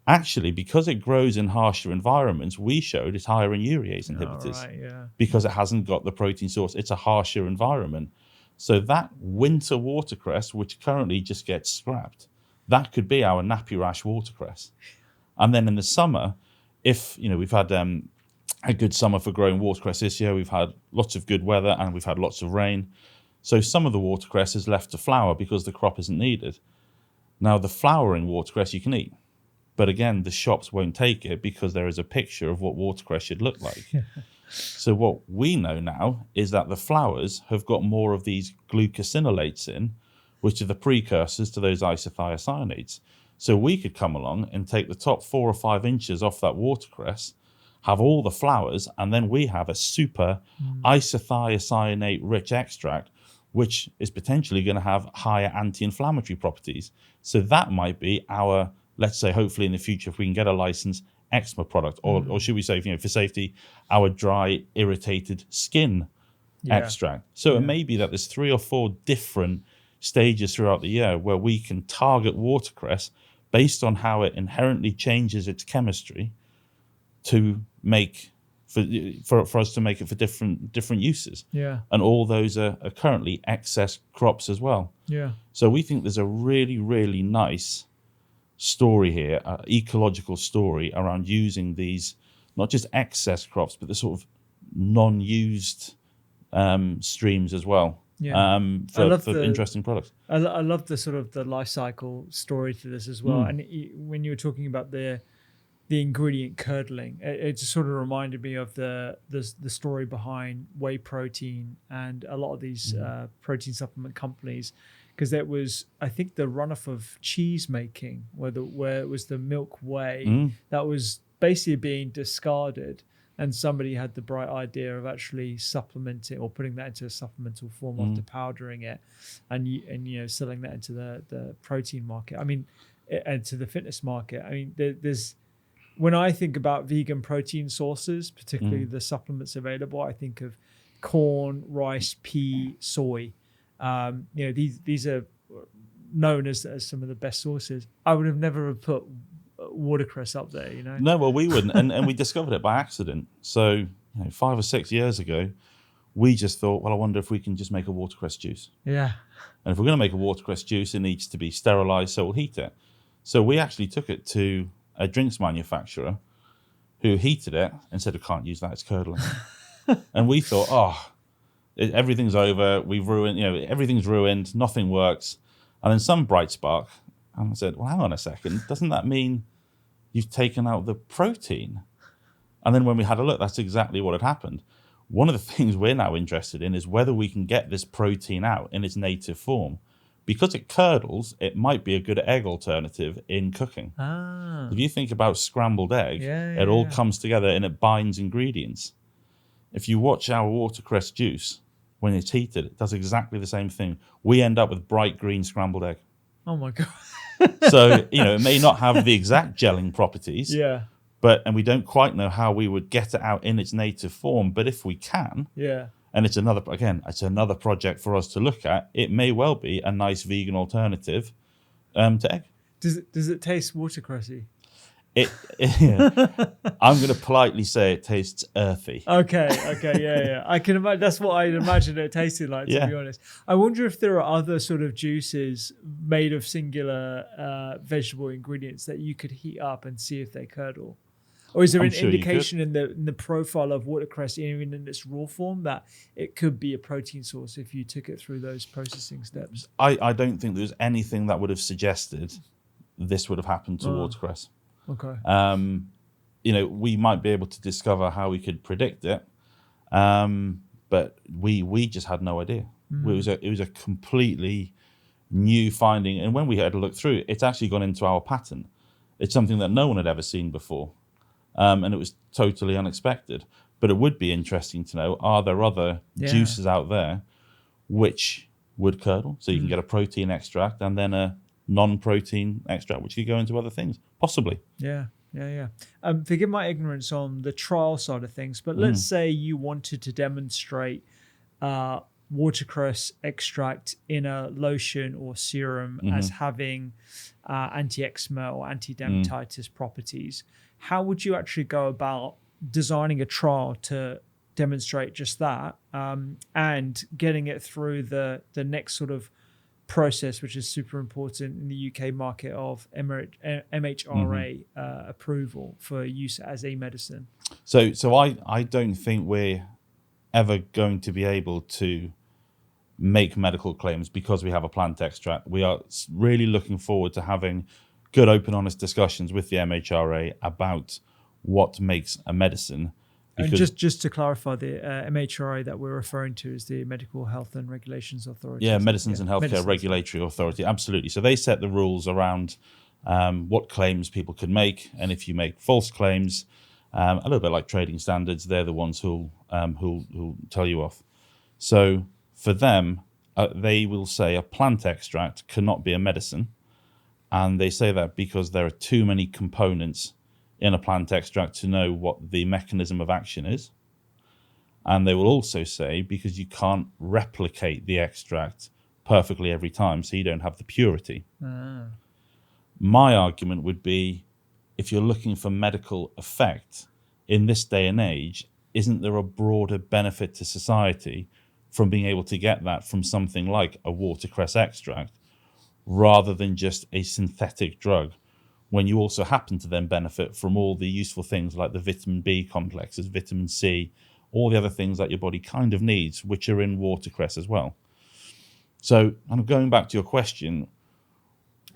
Speaker 2: Actually, because it grows in harsher environments, we showed it's higher in urease inhibitors because it hasn't got the protein source. It's a harsher environment. So that winter watercress, which currently just gets scrapped, that could be our nappy rash watercress. And then in the summer, if we've had a good summer for growing watercress this year, we've had lots of good weather and we've had lots of rain. So some of the watercress is left to flower because the crop isn't needed. Now, the flowering watercress you can eat. But again, the shops won't take it because there is a picture of what watercress should look like. So what we know now is that the flowers have got more of these glucosinolates in, which are the precursors to those isothiocyanates. So we could come along and take the top 4 or 5 inches off that watercress, have all the flowers, and then we have a super isothiocyanate-rich extract, which is potentially going to have higher anti-inflammatory properties. So that might be our, let's say, hopefully in the future, if we can get a license, eczema product, or should we say, for safety, our dry, irritated skin extract. So it may be that there's 3 or 4 different stages throughout the year where we can target watercress based on how it inherently changes its chemistry to make for us to make it for different uses. And all those are currently excess crops as well. So we think there's a really, really nice story here, ecological story around using these, not just excess crops, but the sort of non-used streams as well. For interesting products.
Speaker 1: I love the sort of the life cycle story to this as well. And when you were talking about the ingredient curdling, it just sort of reminded me of the story behind whey protein and a lot of these protein supplement companies, because that was, I think, the runoff of cheese making, where it was the milk whey that was basically being discarded, and somebody had the bright idea of actually supplementing or putting that into a supplemental form after powdering it, and selling that into the protein market. I mean, and to the fitness market. I mean, there's when I think about vegan protein sources, particularly the supplements available, I think of corn, rice, pea, soy. These are known as some of the best sources. I would have never put watercress up there,
Speaker 2: No, well, we wouldn't, and we discovered it by accident. So 5 or 6 years ago, we just thought, well, I wonder if we can just make a watercress juice. And if we're going to make a watercress juice, it needs to be sterilized, so we'll heat it. So we actually took it to a drinks manufacturer who heated it and said, we can't use that, it's curdling. And we thought, everything's over, we've ruined, everything's ruined, nothing works. And then some bright spark, and I said, well, hang on a second, doesn't that mean you've taken out the protein? And then when we had a look, that's exactly what had happened. One of the things we're now interested in is whether we can get this protein out in its native form. Because it curdles, it might be a good egg alternative in cooking. If you think about scrambled egg, it all comes together and it binds ingredients. If you watch our watercress juice, when it's heated, it does exactly the same thing. We end up with bright green scrambled egg.
Speaker 1: Oh my God.
Speaker 2: So, it may not have the exact gelling properties, and we don't quite know how we would get it out in its native form. But if we can, and it's another project for us to look at, it may well be a nice vegan alternative to egg.
Speaker 1: Does it taste watercressy?
Speaker 2: I'm going to politely say it tastes earthy.
Speaker 1: Okay, yeah. I can imagine that's what I'd imagine it tasted like. To be honest, I wonder if there are other sort of juices made of singular vegetable ingredients that you could heat up and see if they curdle, or is there an indication in the profile of watercress, even in its raw form, that it could be a protein source if you took it through those processing steps?
Speaker 2: I don't think there's anything that would have suggested this would have happened to watercress.
Speaker 1: Okay.
Speaker 2: We might be able to discover how we could predict it, but we just had no idea. It was a completely new finding, and when we had to look through it, it's actually gone into our patent. It's something that no one had ever seen before, and it was totally unexpected. But it would be interesting to know: are there other juices out there which would curdle? So you can get a protein extract and then a non-protein extract, which could go into other things, possibly.
Speaker 1: Yeah. Forgive my ignorance on the trial side of things, but let's say you wanted to demonstrate watercress extract in a lotion or serum as having anti-eczema or anti-dermatitis properties. How would you actually go about designing a trial to demonstrate just that, and getting it through the next sort of process, which is super important in the UK market, of MHRA approval for use as a medicine?
Speaker 2: So I don't think we're ever going to be able to make medical claims because we have a plant extract. We are really looking forward to having good, open, honest discussions with the MHRA about what makes a medicine.
Speaker 1: And just to clarify, the MHRA that we're referring to is the Medical Health and Regulations Authority.
Speaker 2: Yeah, Medicines and Healthcare Regulatory Authority, absolutely. So they set the rules around what claims people can make, and if you make false claims, a little bit like trading standards, they're the ones who'll tell you off. So for them, they will say a plant extract cannot be a medicine, and they say that because there are too many components in a plant extract to know what the mechanism of action is. And they will also say because you can't replicate the extract perfectly every time, so you don't have the purity. My argument would be, if you're looking for medical effect in this day and age, isn't there a broader benefit to society from being able to get that from something like a watercress extract rather than just a synthetic drug, when you also happen to then benefit from all the useful things like the vitamin B complexes, vitamin C, all the other things that your body kind of needs, which are in watercress as well. So I'm going back to your question.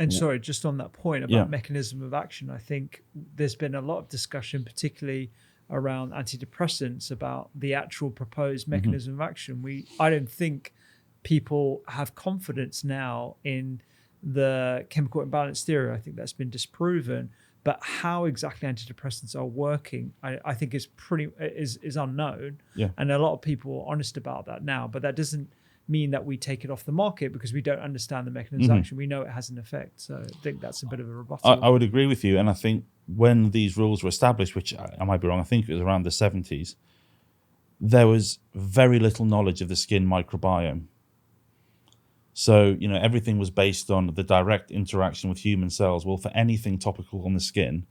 Speaker 1: And sorry, just on that point about mechanism of action, I think there's been a lot of discussion, particularly around antidepressants, about the actual proposed mechanism of action. I don't think people have confidence now in the chemical imbalance theory. I think that's been disproven, but how exactly antidepressants are working, I think is unknown. And a lot of people are honest about that now, but that doesn't mean that we take it off the market because we don't understand the mechanism of action. We know it has an effect. So I think that's a bit of a rebuttal.
Speaker 2: I would agree with you. And I think when these rules were established, which I might be wrong, I think it was around the 70s, there was very little knowledge of the skin microbiome. So, everything was based on the direct interaction with human cells. Well, for anything topical on the skin,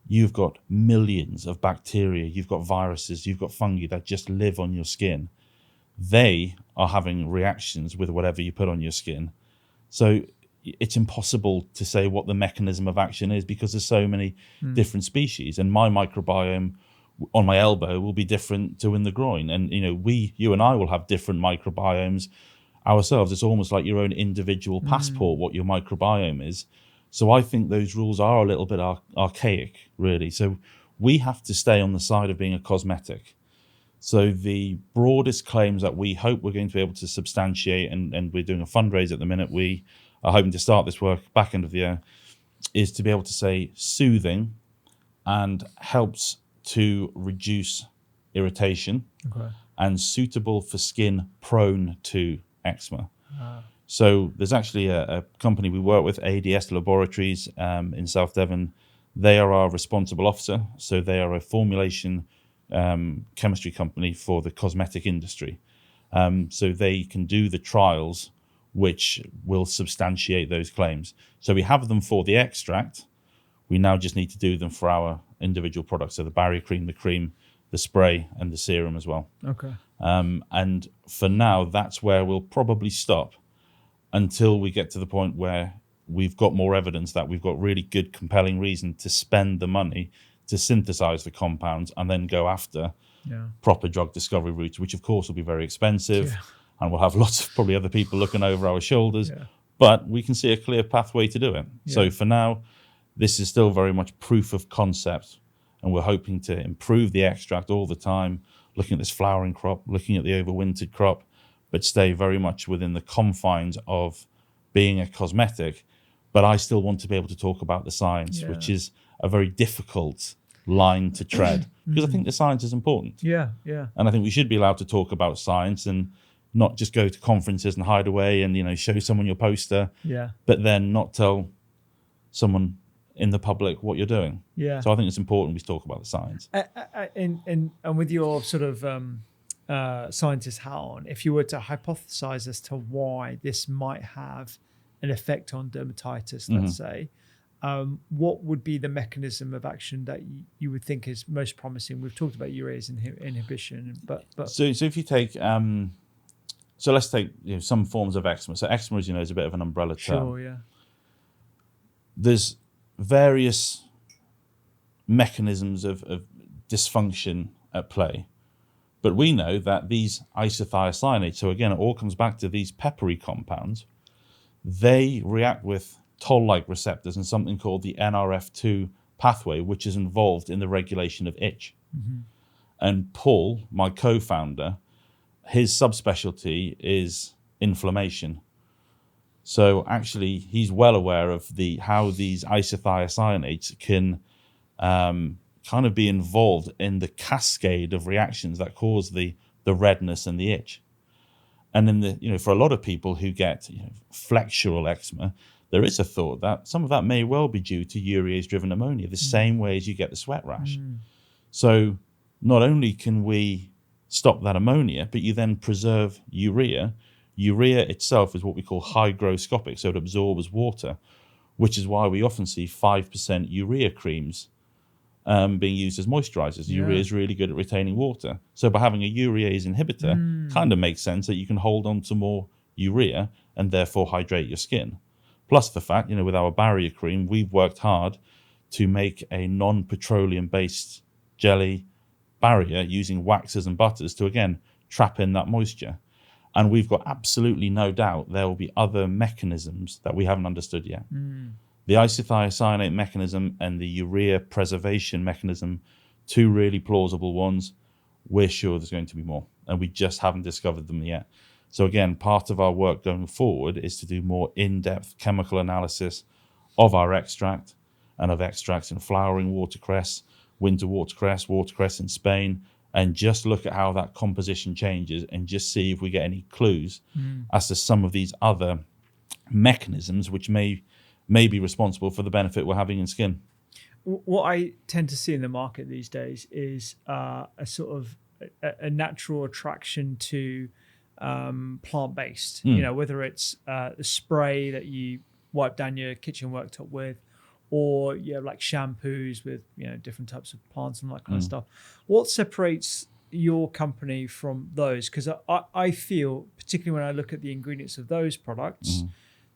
Speaker 2: you've got millions of bacteria, you've got viruses, you've got fungi that just live on your skin. They are having reactions with whatever you put on your skin. So it's impossible to say what the mechanism of action is because there's so many different species. And my microbiome on my elbow will be different to in the groin. And, you and I will have different microbiomes ourselves. It's almost like your own individual passport, what your microbiome is. So I think those rules are a little bit archaic, really. So we have to stay on the side of being a cosmetic. So the broadest claims that we hope we're going to be able to substantiate, and we're doing a fundraiser at the minute, we are hoping to start this work back end of the year, is to be able to say soothing and helps to reduce irritation and suitable for skin prone to eczema. So there's actually a company we work with, ADS Laboratories in South Devon. They are our responsible officer. So they are a formulation chemistry company for the cosmetic industry. So they can do the trials which will substantiate those claims. So we have them for the extract. We now just need to do them for our individual products. So the barrier cream, the cream, the spray, and the serum as well. And for now, that's where we'll probably stop until we get to the point where we've got more evidence that we've got really good, compelling reason to spend the money to synthesize the compounds and then go after proper drug discovery routes, which of course will be very expensive, and we'll have lots of probably other people looking over our shoulders, but we can see a clear pathway to do it. So for now, this is still very much proof of concept, and we're hoping to improve the extract all the time, looking at this flowering crop, looking at the overwintered crop, but stay very much within the confines of being a cosmetic. But I still want to be able to talk about the science, which is a very difficult line to tread, because I think the science is important. And I think we should be allowed to talk about science and not just go to conferences and hide away and, show someone your poster, but then not tell someone in the public what you're doing. So I think it's important we talk about the science.
Speaker 1: And with your sort of scientist hat on, if you were to hypothesize as to why this might have an effect on dermatitis, let's say, what would be the mechanism of action that you would think is most promising? We've talked about urease inhibition, but
Speaker 2: so if you take so let's take some forms of eczema. So eczema, as you know, is a bit of an umbrella term. There's various mechanisms of dysfunction at play. But we know that these isothiocyanates, so again, it all comes back to these peppery compounds, they react with toll-like receptors and something called the NRF2 pathway, which is involved in the regulation of itch. And Paul, my co-founder, his subspecialty is inflammation. So actually, he's well aware of how these isothiocyanates can kind of be involved in the cascade of reactions that cause the redness and the itch. And in for a lot of people who get flexural eczema, there is a thought that some of that may well be due to urease-driven ammonia, the same way as you get the sweat rash. So not only can we stop that ammonia, but you then preserve urea. Urea itself is what we call hygroscopic, so it absorbs water, which is why we often see 5% urea creams being used as moisturizers. Urea is really good at retaining water. So by having a urease inhibitor, kind of makes sense that you can hold on to more urea and therefore hydrate your skin. Plus the fact, with our barrier cream, we've worked hard to make a non-petroleum based jelly barrier using waxes and butters to, again, trap in that moisture. And we've got absolutely no doubt there will be other mechanisms that we haven't understood yet. The isothiocyanate mechanism and the urea preservation mechanism, two really plausible ones. We're sure there's going to be more, and we just haven't discovered them yet. So again, part of our work going forward is to do more in-depth chemical analysis of our extract and of extracts in flowering watercress, winter watercress, watercress in Spain, and just look at how that composition changes and just see if we get any clues as to some of these other mechanisms which may be responsible for the benefit we're having in skin.
Speaker 1: What I tend to see in the market these days is a sort of a natural attraction to plant-based, whether it's a spray that you wipe down your kitchen worktop with, or you have like shampoos with different types of plants and that kind of stuff. What separates your company from those? Because I feel, particularly when I look at the ingredients of those products,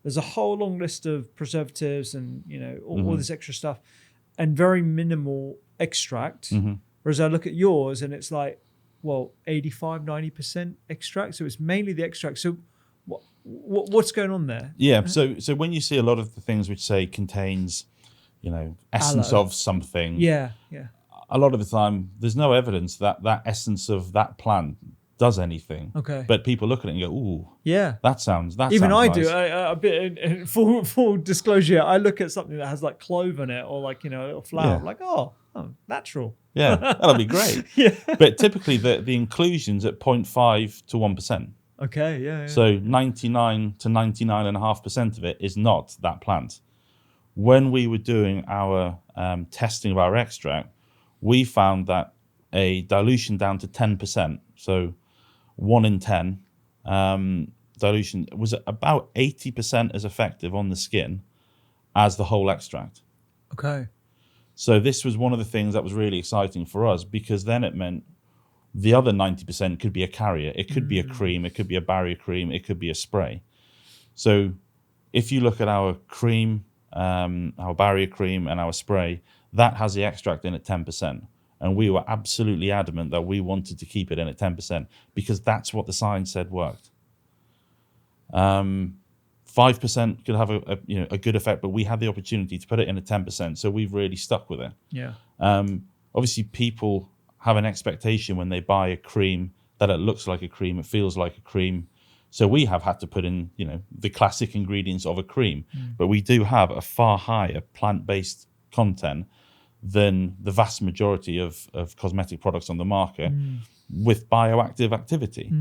Speaker 1: there's a whole long list of preservatives and all this extra stuff, and very minimal extract. Whereas I look at yours and it's like, 85-90% extract. So it's mainly the extract. So what's going on there?
Speaker 2: Yeah. So when you see a lot of the things which say contains, essence
Speaker 1: Aloe.
Speaker 2: of something.
Speaker 1: Yeah.
Speaker 2: A lot of the time, there's no evidence that essence of that plant does anything.
Speaker 1: Okay.
Speaker 2: But people look at it and go, "Ooh,
Speaker 1: yeah,
Speaker 2: that sounds
Speaker 1: Even I
Speaker 2: nice."
Speaker 1: do. A bit in full disclosure. I look at something that has like clove in it, or like a little flower.
Speaker 2: Yeah.
Speaker 1: I'm like, oh, natural.
Speaker 2: Yeah, that'll be great.
Speaker 1: Yeah.
Speaker 2: But typically, the inclusion's at 0.5 to 1%.
Speaker 1: Okay. Yeah.
Speaker 2: So 99 to 99.5% of it is not that plant. When we were doing our testing of our extract, we found that a dilution down to 10%, so 1 in 10 dilution, was about 80% as effective on the skin as the whole extract.
Speaker 1: Okay.
Speaker 2: So this was one of the things that was really exciting for us, because then it meant the other 90% could be a carrier. It could be a cream, it could be a barrier cream, it could be a spray. So if you look at our cream, our barrier cream and our spray, that has the extract in at 10%. And we were absolutely adamant that we wanted to keep it in at 10% because that's what the science said worked. 5% could have a good effect, but we had the opportunity to put it in at 10%. So we've really stuck with it.
Speaker 1: Yeah.
Speaker 2: Obviously, people have an expectation when they buy a cream that it looks like a cream, it feels like a cream. So we have had to put in, the classic ingredients of a cream, but we do have a far higher plant-based content than the vast majority of cosmetic products on the market with bioactive activity.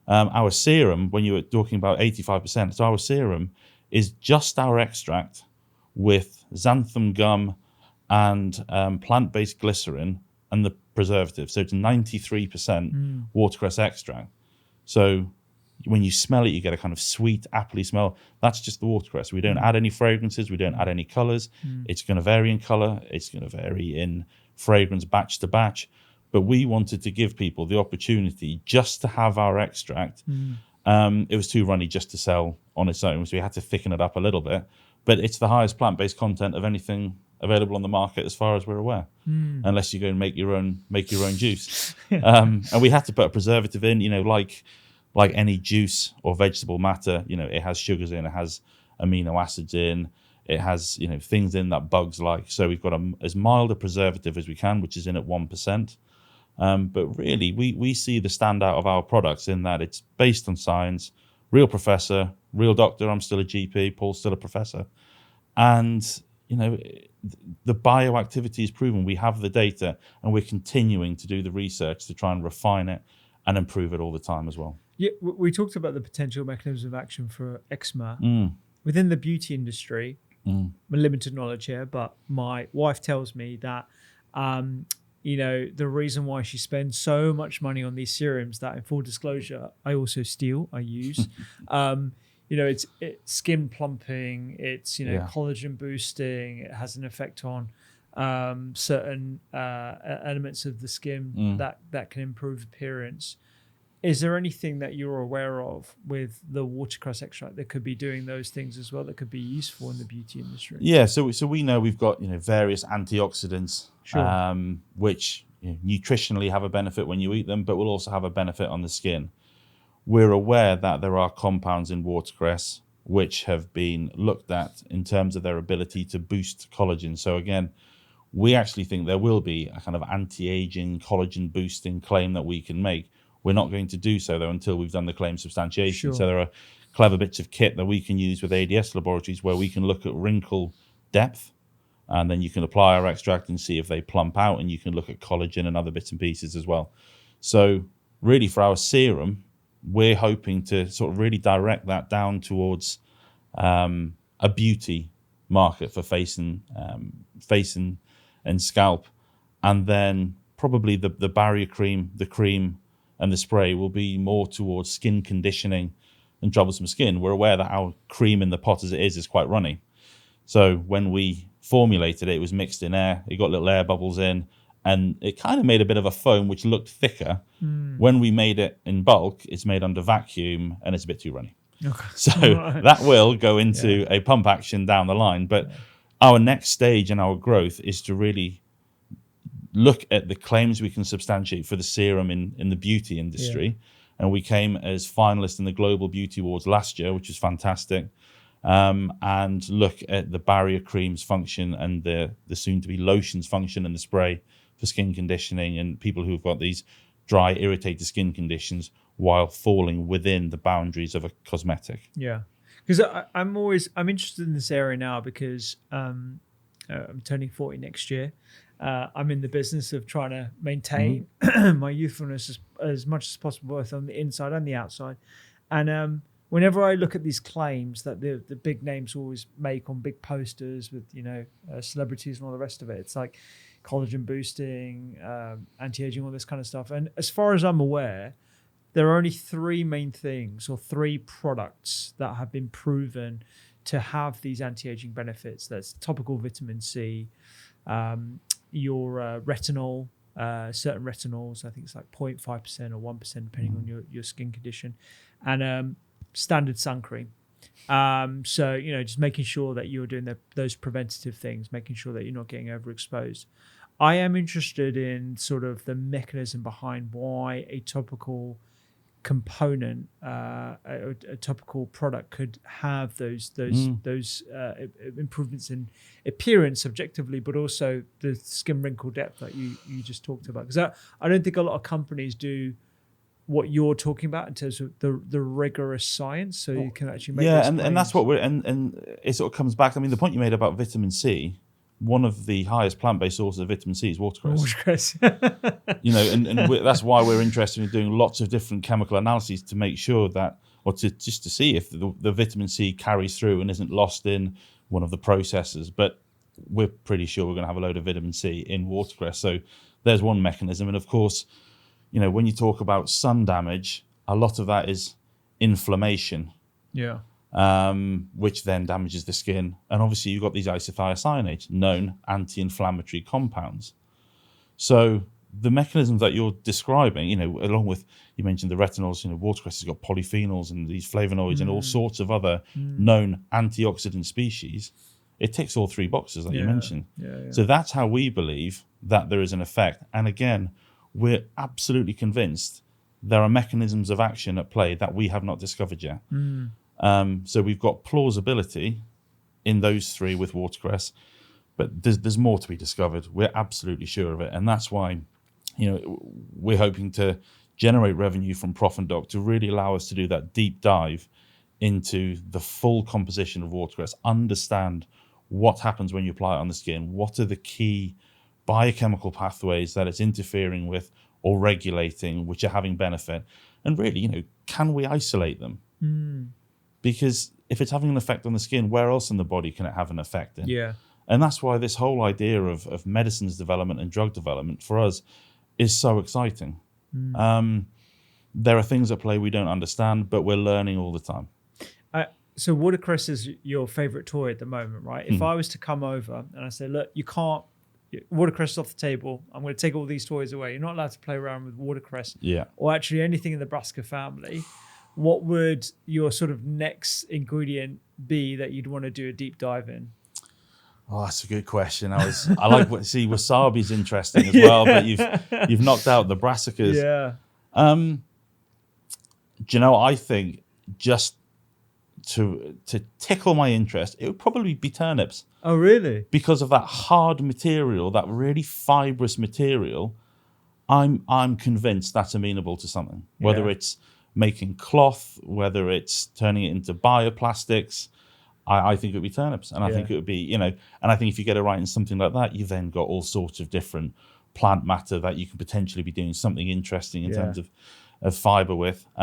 Speaker 2: Our serum, when you were talking about 85%, so our serum is just our extract with xanthan gum and plant-based glycerin and the preservative. So it's 93% watercress extract. So when you smell it, you get a kind of sweet, appley smell. That's just the watercress. We don't add any fragrances. We don't add any colors. It's going to vary in color. It's going to vary in fragrance batch to batch. But we wanted to give people the opportunity just to have our extract. It was too runny just to sell on its own, so we had to thicken it up a little bit. But it's the highest plant-based content of anything available on the market as far as we're aware, unless you go and make your own juice. And we had to put a preservative in, like any juice or vegetable matter. It has sugars in, it has amino acids in, it has things in that bugs like. So we've got as mild a preservative as we can, which is in at 1%. But really, we see the standout of our products in that it's based on science, real professor, real doctor. I'm still a GP, Paul's still a professor. And, the bioactivity is proven. We have the data, and we're continuing to do the research to try and refine it and improve it all the time as well.
Speaker 1: Yeah, we talked about the potential mechanism of action for eczema. Within the beauty industry, limited knowledge here, but my wife tells me that the reason why she spends so much money on these serums that, in full disclosure, I also steal, I use. It's skin plumping, it's collagen boosting. It has an effect on certain elements of the skin that can improve appearance. Is there anything that you're aware of with the watercress extract that could be doing those things as well, that could be useful in the beauty industry?
Speaker 2: Yeah, so we know we've got various antioxidants, which nutritionally have a benefit when you eat them, but will also have a benefit on the skin. We're aware that there are compounds in watercress which have been looked at in terms of their ability to boost collagen. So again, we actually think there will be a kind of anti-aging, collagen boosting claim that we can make. We're not going to do so, though, until we've done the claim substantiation. So there are clever bits of kit that we can use with ADS laboratories where we can look at wrinkle depth, and then you can apply our extract and see if they plump out, and you can look at collagen and other bits and pieces as well. So really, for our serum, we're hoping to sort of really direct that down towards a beauty market for face and scalp, and then probably the barrier cream, the cream, and the spray will be more towards skin conditioning and troublesome skin. We're aware that our cream in the pot as it is quite runny. So when we formulated it, it was mixed in air. It got little air bubbles in, and it kind of made a bit of a foam which looked thicker. When we made it in bulk, it's made under vacuum, and it's a bit too runny. Okay. So that will go into a pump action down the line. But our next stage in our growth is to really look at the claims we can substantiate for the serum in the beauty industry. And we came as finalists in the Global Beauty Awards last year, which was fantastic. And look at the barrier creams function and the soon-to-be lotions function and the spray for skin conditioning and people who've got these dry, irritated skin conditions while falling within the boundaries of a cosmetic.
Speaker 1: Yeah, because I'm interested in this area now because I'm turning 40 next year. I'm in the business of trying to maintain my youthfulness as much as possible, both on the inside and the outside. And whenever I look at these claims that the big names always make on big posters with celebrities and all the rest of it, it's like collagen boosting, anti-aging, all this kind of stuff. And as far as I'm aware, there are only three main things or three products that have been proven to have these anti-aging benefits. That's topical vitamin C, your retinol, certain retinols, I think it's like 0.5% or 1% depending on your skin condition, and standard sun cream. So just making sure that you're doing those preventative things, making sure that you're not getting overexposed. I am interested in sort of the mechanism behind why a topical component, a topical product could have those improvements in appearance subjectively, but also the skin wrinkle depth that you just talked about. Because I don't think a lot of companies do what you're talking about in terms of the rigorous science, so you can actually make
Speaker 2: and that's what we're and it sort of comes back. I mean, the point you made about vitamin C, one of the highest plant-based sources of vitamin C is watercress. That's why we're interested in doing lots of different chemical analyses to make sure that, or to see if the vitamin C carries through and isn't lost in one of the processes. But we're pretty sure we're going to have a load of vitamin C in watercress. So there's one mechanism. And of course, when you talk about sun damage, a lot of that is inflammation.
Speaker 1: Yeah.
Speaker 2: Which then damages the skin. And obviously you've got these isothiocyanates, known anti-inflammatory compounds. So the mechanisms that you're describing, along with, you mentioned the retinols, watercress has got polyphenols and these flavonoids and all sorts of other known antioxidant species. it ticks all three boxes that you mentioned.
Speaker 1: Yeah.
Speaker 2: So that's how we believe that there is an effect. And again, we're absolutely convinced there are mechanisms of action at play that we have not discovered yet. So we've got plausibility in those three with watercress, but there's more to be discovered. We're absolutely sure of it. And that's why, we're hoping to generate revenue from Prof and Doc to really allow us to do that deep dive into the full composition of watercress, understand what happens when you apply it on the skin, what are the key biochemical pathways that it's interfering with or regulating, which are having benefit, and really, can we isolate them? Because if it's having an effect on the skin, where else in the body can it have an effect in?
Speaker 1: Yeah.
Speaker 2: And that's why this whole idea of medicines development and drug development for us is so exciting. There are things at play we don't understand, but we're learning all the time.
Speaker 1: So watercress is your favorite toy at the moment, right? If I was to come over and I say, look, you can't, watercress is off the table. I'm going to take all these toys away. You're not allowed to play around with watercress or actually anything in the brassica family. What would your sort of next ingredient be that you'd want to do a deep dive in?
Speaker 2: Oh, that's a good question. Wasabi's interesting as well, but you've knocked out the brassicas.
Speaker 1: Yeah.
Speaker 2: Do you know, I think just to tickle my interest, it would probably be turnips.
Speaker 1: Oh, really?
Speaker 2: Because of that hard material, that really fibrous material, I'm convinced that's amenable to something. Whether it's making cloth, whether it's turning it into bioplastics, I think it would be turnips. And I think it would be, and I think if you get it right in something like that, you've then got all sorts of different plant matter that you can potentially be doing something interesting in terms of fiber with. But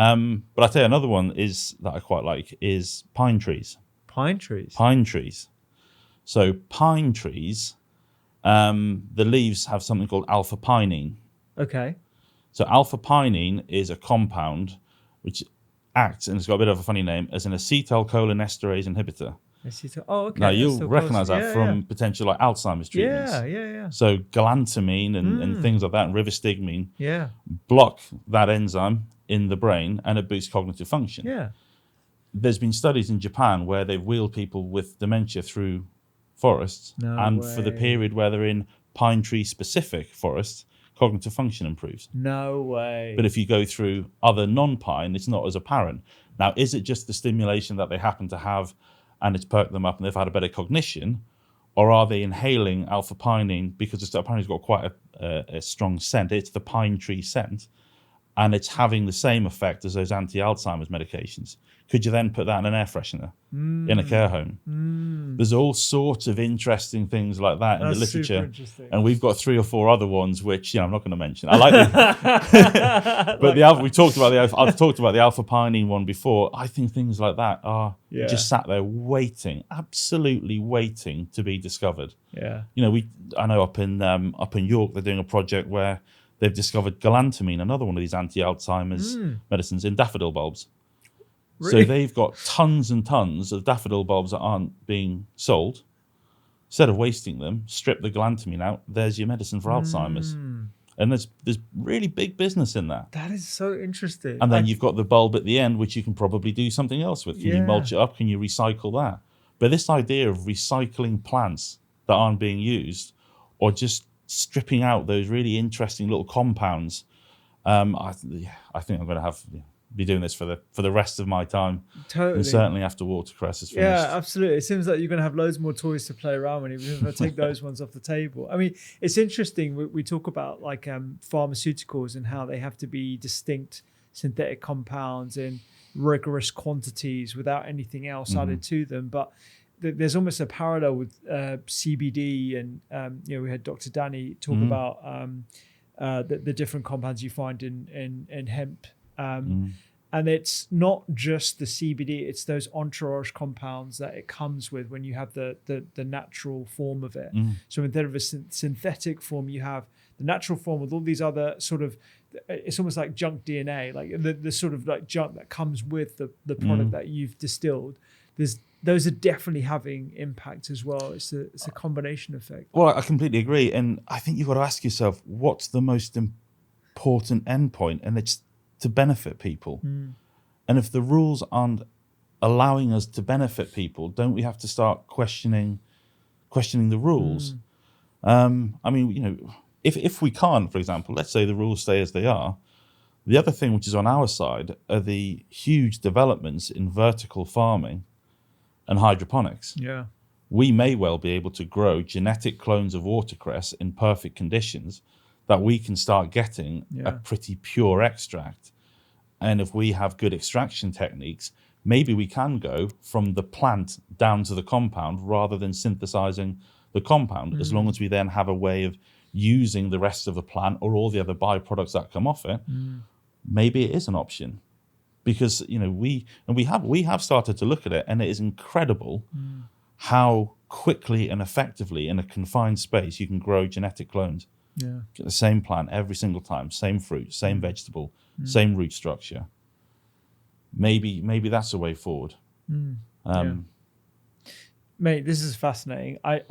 Speaker 2: I'll tell you another one that I quite like is pine trees.
Speaker 1: Pine trees?
Speaker 2: Pine trees. So pine trees, the leaves have something called alpha-pinene.
Speaker 1: Okay.
Speaker 2: So alpha-pinene is a compound which acts, and it's got a bit of a funny name, as an acetylcholinesterase inhibitor.
Speaker 1: Oh, okay.
Speaker 2: Now, you'll recognize that from potential Alzheimer's treatments.
Speaker 1: Yeah.
Speaker 2: So galantamine and things like that, and rivastigmine,
Speaker 1: Yeah.
Speaker 2: block that enzyme in the brain, and it boosts cognitive function.
Speaker 1: Yeah.
Speaker 2: There's been studies in Japan where they've wheeled people with dementia through forests, for the period where they're in pine tree specific forests, cognitive function improves.
Speaker 1: No way.
Speaker 2: But if you go through other non-pine, it's not as apparent. Now, is it just the stimulation that they happen to have and it's perked them up and they've had a better cognition, or are they inhaling alpha-pinene because apparently it's got quite a strong scent? It's the pine tree scent, and it's having the same effect as those anti-Alzheimer's medications. Could you then put that in an air freshener in a care home? There's all sorts of interesting things like that in the literature, and we've got 3 or 4 other ones which I'm not going to mention. I like them, but I've talked about the alpha-pinene one before. I think things like that are just sat there waiting, absolutely waiting to be discovered.
Speaker 1: Yeah,
Speaker 2: I know up in York they're doing a project where they've discovered galantamine, another one of these anti-Alzheimer's medicines, in daffodil bulbs.
Speaker 1: Really?
Speaker 2: So they've got tons and tons of daffodil bulbs that aren't being sold. Instead of wasting them, strip the galantamine out. There's your medicine for Alzheimer's. And there's really big business in that.
Speaker 1: That is so interesting.
Speaker 2: And then you've got the bulb at the end, which you can probably do something else with. Can you mulch it up? Can you recycle that? But this idea of recycling plants that aren't being used, or just stripping out those really interesting little compounds, I think I'm going to be doing this for the rest of my time.
Speaker 1: Totally.
Speaker 2: And certainly after watercress is finished.
Speaker 1: Yeah, absolutely. It seems like you're going to have loads more toys to play around with, even if I take those ones off the table. I mean, it's interesting. We talk about like pharmaceuticals and how they have to be distinct synthetic compounds in rigorous quantities without anything else added to them. But there's almost a parallel with CBD, and we had Dr. Danny talk about the different compounds you find in hemp. And it's not just the CBD, it's those entourage compounds that it comes with when you have the natural form of it. So instead of a synthetic form, you have the natural form with all these other sort of, it's almost like junk DNA, like the sort of like junk that comes with the product that you've distilled. Those are definitely having impact as well. It's a combination effect.
Speaker 2: Well, I completely agree. And I think you've got to ask yourself, what's the most important endpoint? And it's to benefit people. And if the rules aren't allowing us to benefit people, don't we have to start questioning questioning the rules. I mean, you know, if we can't, for example, let's say the rules stay as they are, the other thing which is on our side are the huge developments in vertical farming and hydroponics.
Speaker 1: Yeah.
Speaker 2: We may well be able to grow genetic clones of watercress in perfect conditions that we can start getting a pretty pure extract. And if we have good extraction techniques, maybe we can go from the plant down to the compound rather than synthesizing the compound, as long as we then have a way of using the rest of the plant or all the other byproducts that come off it. Maybe it is an option, because you know we have started to look at it, and it is incredible how quickly and effectively in a confined space you can grow genetic clones. Get the same plant every single time, same fruit, same vegetable, same root structure. Maybe that's a way forward.
Speaker 1: Mate, this is fascinating. I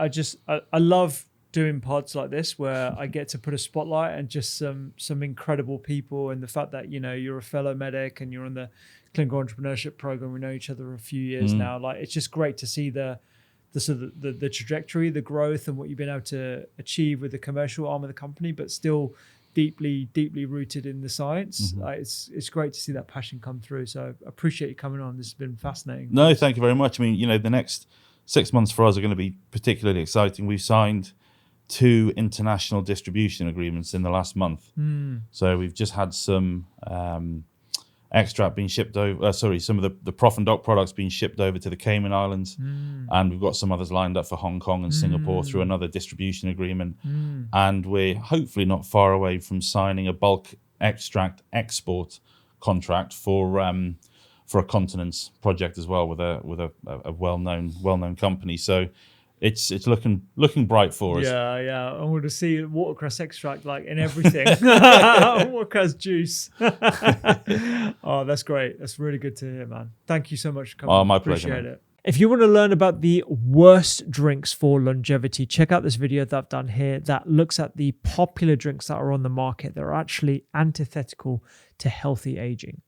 Speaker 1: love doing pods like this where I get to put a spotlight and just some incredible people, and the fact that, you know, you're a fellow medic and you're on the clinical entrepreneurship program. We know each other a few years now. Like, it's just great to see the sort of the trajectory, the growth, and what you've been able to achieve with the commercial arm of the company, but still deeply rooted in the science. It's great to see that passion come through. So I appreciate you coming on. This has been fascinating.
Speaker 2: No, thank you very much. I mean, you know, the next 6 months for us are going to be particularly exciting. We've signed 2 international distribution agreements in the last month. So we've just had some extract being shipped over, some of the Prof Doc products being shipped over to the Cayman Islands, and we've got some others lined up for Hong Kong and Singapore through another distribution agreement. And we're hopefully not far away from signing a bulk extract export contract for a continence project as well with a well-known company. So it's looking bright for us.
Speaker 1: Yeah. I want to see watercress extract like in everything. Watercress juice. Oh, that's great. That's really good to hear, man. Thank you so much for coming.
Speaker 2: Oh, my pleasure.
Speaker 1: Appreciate it. If you want to learn about the worst drinks for longevity, check out this video that I've done here that looks at the popular drinks that are on the market that are actually antithetical to healthy aging.